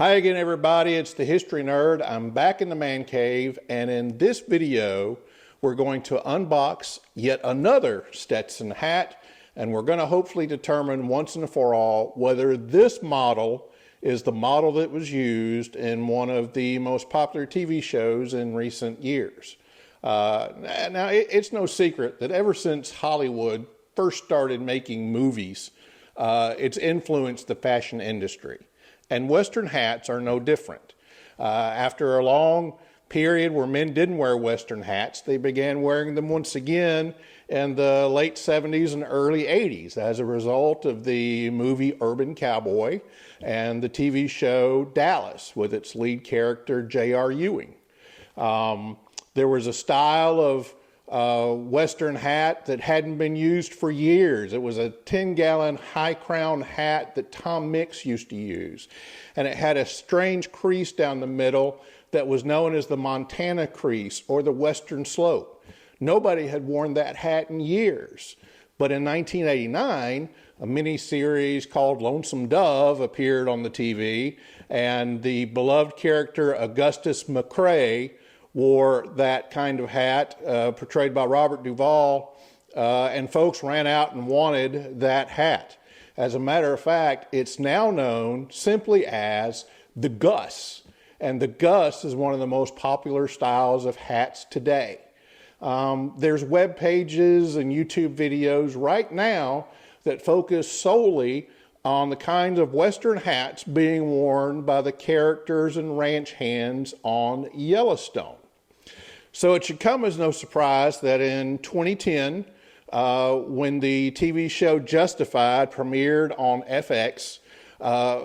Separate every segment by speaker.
Speaker 1: Hi again, everybody. It's the History Nerd. I'm back in the man cave, and in this video, we're going to unbox yet another Stetson hat, and we're going to hopefully determine once and for all whether this model is the model that was used in one of the most popular TV shows in recent years. Now, it's no secret that ever since Hollywood first started making movies, it's influenced the fashion industry. And Western hats are no different. After a long period where men didn't wear Western hats, they began wearing them once again in the late 70s and early 80s as a result of the movie Urban Cowboy and the TV show Dallas with its lead character J.R. Ewing. There was a style of Western hat that hadn't been used for years. It was a 10-gallon high-crown hat that Tom Mix used to use. And it had a strange crease down the middle that was known as the Montana crease or the Western slope. Nobody had worn that hat in years. But in 1989, a mini-series called Lonesome Dove appeared on the TV, and the beloved character Augustus McCrae wore that kind of hat, portrayed by Robert Duvall, and folks ran out and wanted that hat. As a matter of fact, it's now known simply as the Gus, and the Gus is one of the most popular styles of hats today. There's web pages and YouTube videos right now that focus solely on the kinds of Western hats being worn by the characters and ranch hands on Yellowstone. So it should come as no surprise that in 2010, when the TV show Justified premiered on FX,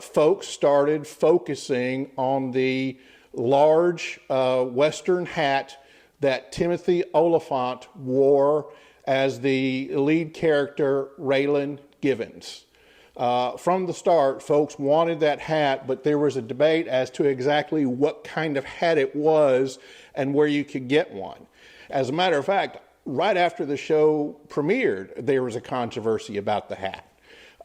Speaker 1: folks started focusing on the large Western hat that Timothy Olyphant wore as the lead character Raylan Givens. From the start, folks wanted that hat, but there was a debate as to exactly what kind of hat it was and where you could get one. As a matter of fact, right after the show premiered, there was a controversy about the hat.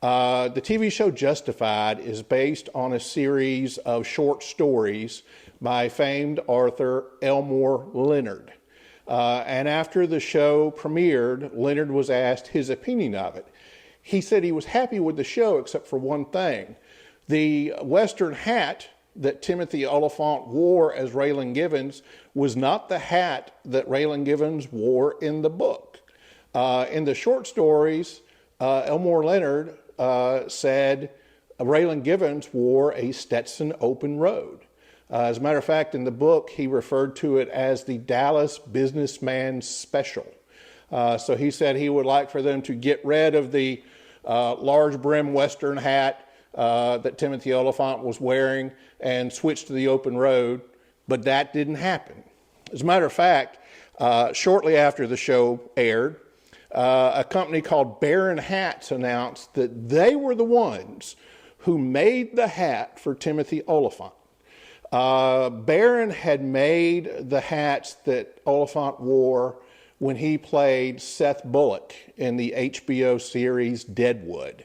Speaker 1: The TV show Justified is based on a series of short stories by famed author Elmore Leonard. And after the show premiered, Leonard was asked his opinion of it. He said he was happy with the show except for one thing. The Western hat that Timothy Olyphant wore as Raylan Givens was not the hat that Raylan Givens wore in the book. In the short stories, Elmore Leonard said Raylan Givens wore a Stetson open road. As a matter of fact, in the book, he referred to it as the Dallas Businessman Special. So he said he would like for them to get rid of the large brim Western hat that Timothy Olyphant was wearing and switch to the open road, but that didn't happen. As a matter of fact, shortly after the show aired, a company called Baron Hats announced that they were the ones who made the hat for Timothy Olyphant. Baron had made the hats that Olyphant wore when he played Seth Bullock in the HBO series Deadwood.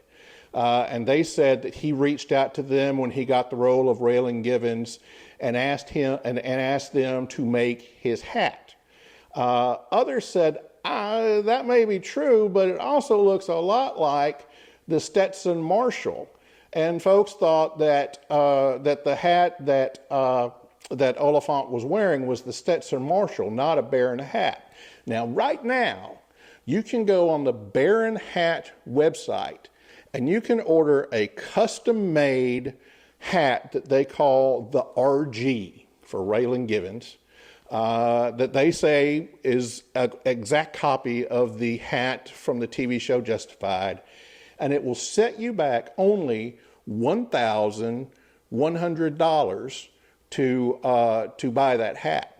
Speaker 1: And they said that he reached out to them when he got the role of Raylan Givens and asked them to make his hat. Others said, that may be true, but it also looks a lot like the Stetson Marshall. And folks thought that that the hat that Olyphant was wearing was the Stetson Marshall, not a Baron hat. Now, right now, you can go on the Baron Hat website and you can order a custom-made hat that they call the RG for Raylan Givens, that they say is an exact copy of the hat from the TV show Justified, and it will set you back only $1,100 to buy that hat.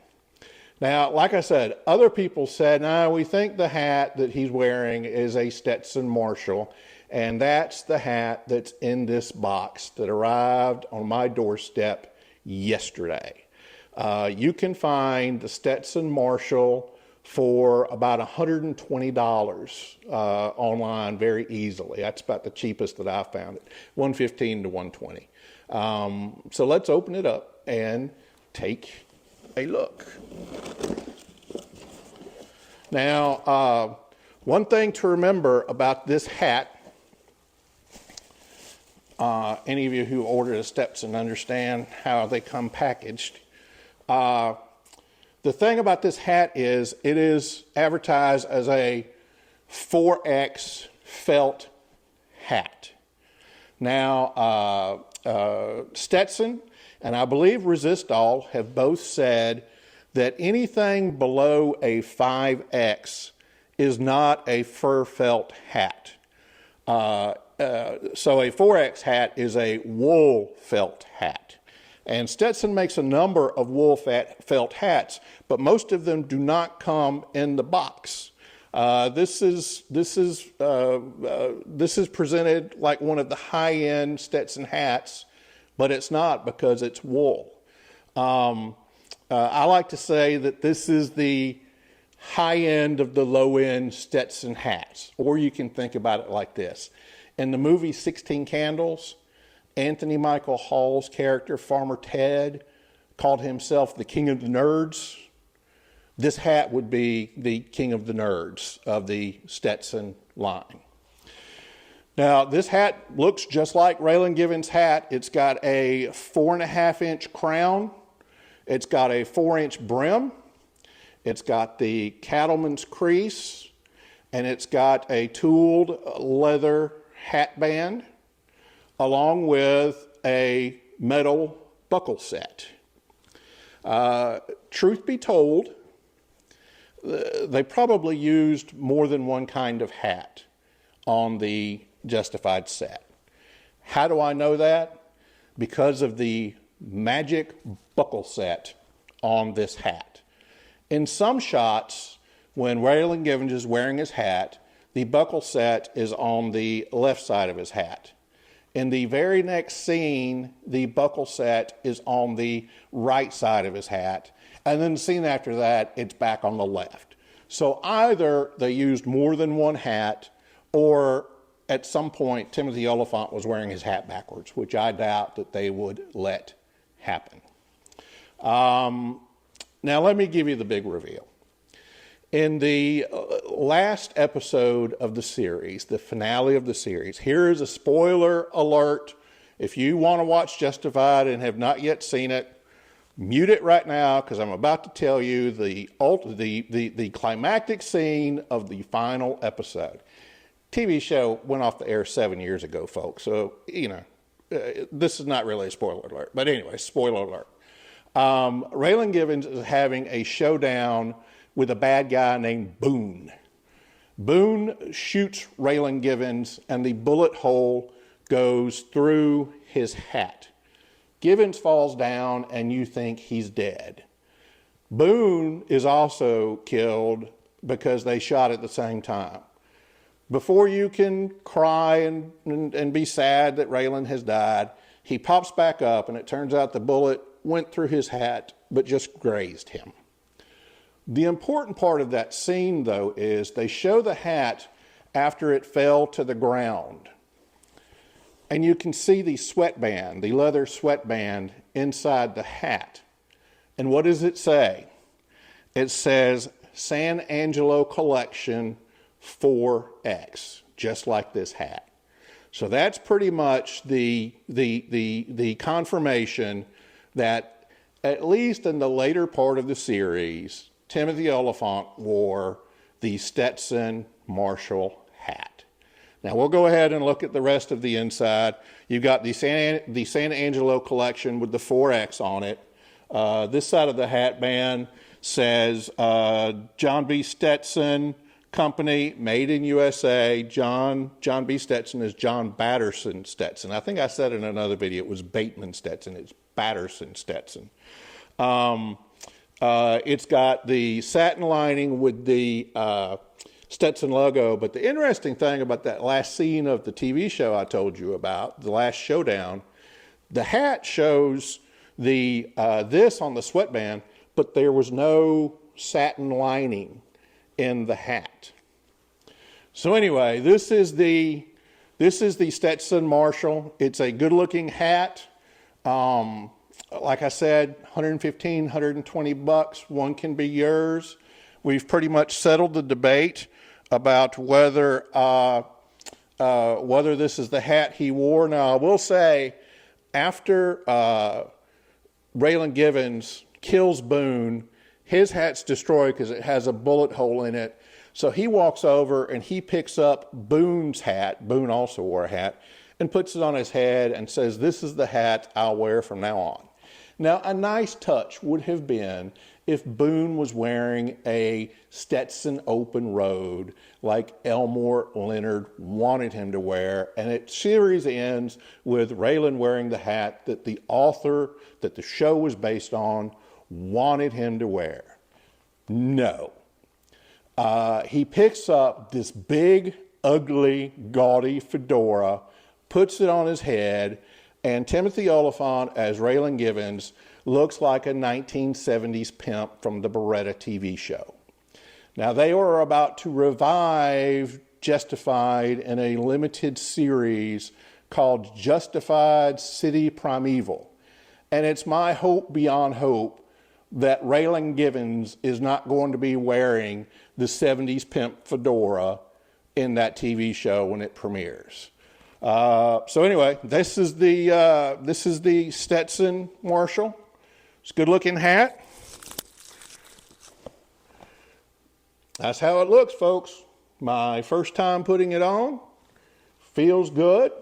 Speaker 1: Now, like I said, other people said, no, we think the hat that he's wearing is a Stetson Marshall, and that's the hat that's in this box that arrived on my doorstep yesterday. You can find the Stetson Marshall for about $120 online very easily. That's about the cheapest that I found it, $115 to $120. So let's open it up and take a look. Now, one thing to remember about this hat, any of you who ordered a Stetson understand how they come packaged. The thing about this hat is it is advertised as a 4X felt hat. Now, Stetson and I believe Resistol have both said that anything below a 5X is not a fur felt hat. So a 4X hat is a wool felt hat. And Stetson makes a number of wool felt hats, but most of them do not come in the box. This is presented like one of the high-end Stetson hats, but it's not because it's wool. I like to say that this is the high end of the low end Stetson hats, or you can think about it like this. In the movie 16 Candles, Anthony Michael Hall's character, Farmer Ted, called himself the King of the Nerds. This hat would be the King of the Nerds of the Stetson line. Now, this hat looks just like Raylan Givens' hat. It's got a 4.5-inch crown. It's got a 4-inch brim. It's got the cattleman's crease, and it's got a tooled leather hat band, along with a metal buckle set. Truth be told, they probably used more than one kind of hat on the Justified set. How do I know that? Because of the magic buckle set on this hat. In some shots, when Raylan Givens is wearing his hat, the buckle set is on the left side of his hat. In the very next scene, the buckle set is on the right side of his hat. And then the scene after that, it's back on the left. So either they used more than one hat, or at some point, Timothy Olyphant was wearing his hat backwards, which I doubt that they would let happen. Now, let me give you the big reveal. In the last episode of the series, the finale of the series, here is a spoiler alert. If you want to watch Justified and have not yet seen it, mute it right now, because I'm about to tell you the climactic scene of the final episode. TV show went off the air 7 years ago, folks. So, this is not really a spoiler alert. But anyway, spoiler alert. Raylan Givens is having a showdown with a bad guy named Boone. Boone shoots Raylan Givens, and the bullet hole goes through his hat. Givens falls down, and you think he's dead. Boone is also killed because they shot at the same time. Before you can cry and be sad that Raylan has died, he pops back up, and it turns out the bullet went through his hat but just grazed him. The important part of that scene, though, is they show the hat after it fell to the ground. And you can see the sweatband, the leather sweatband inside the hat. And what does it say? It says San Angelo Collection 4X, just like this hat. So that's pretty much the confirmation that at least in the later part of the series, Timothy Olyphant wore the Stetson Marshall hat. Now we'll go ahead and look at the rest of the inside. You've got the San Angelo Collection with the 4X on it. This side of the hat band says John B. Stetson Company, made in USA. John B. Stetson is John Batterson Stetson. I think I said in another video it was Bateman Stetson. It's Batterson Stetson. It's got the satin lining with the Stetson logo, but the interesting thing about that last scene of the TV show I told you about, the last showdown, the hat shows the this on the sweatband, but there was no satin lining in the hat. So anyway, this is the Stetson Marshall. It's a good-looking hat. Like I said, 115, 120 bucks. One can be yours. We've pretty much settled the debate about whether this is the hat he wore. Now, I will say, after Raylan Givens kills Boone, his hat's destroyed because it has a bullet hole in it. So he walks over and he picks up Boone's hat. Boone also wore a hat, and puts it on his head and says, "This is the hat I'll wear from now on." Now, a nice touch would have been if Boone was wearing a Stetson open road like Elmore Leonard wanted him to wear, and the series ends with Raylan wearing the hat that the author that the show was based on wanted him to wear. No. He picks up this big, ugly, gaudy fedora, puts it on his head, and Timothy Olyphant as Raylan Givens looks like a 1970s pimp from the Beretta TV show. Now, they were about to revive Justified in a limited series called Justified City Primeval. And it's my hope beyond hope that Raylan Givens is not going to be wearing the 70s pimp fedora in that TV show when it premieres. So anyway, this is the Stetson Marshall. It's a good looking hat. That's how it looks, folks. My first time putting it on. Feels good.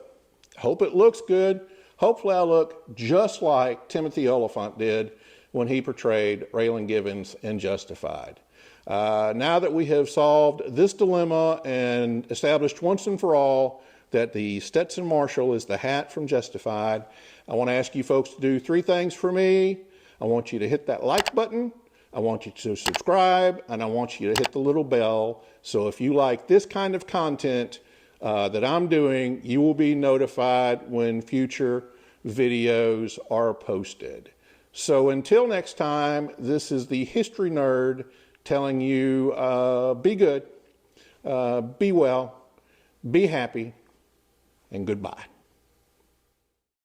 Speaker 1: Hope it looks good. Hopefully I look just like Timothy Olyphant did when he portrayed Raylan Givens in Justified. Now that we have solved this dilemma and established once and for all that the Stetson Marshall is the hat from Justified, I want to ask you folks to do 3 things for me. I want you to hit that like button, I want you to subscribe, and I want you to hit the little bell. So if you like this kind of content that I'm doing, you will be notified when future videos are posted. So until next time, this is the History Nerd telling you, be good, be well, be happy, and goodbye.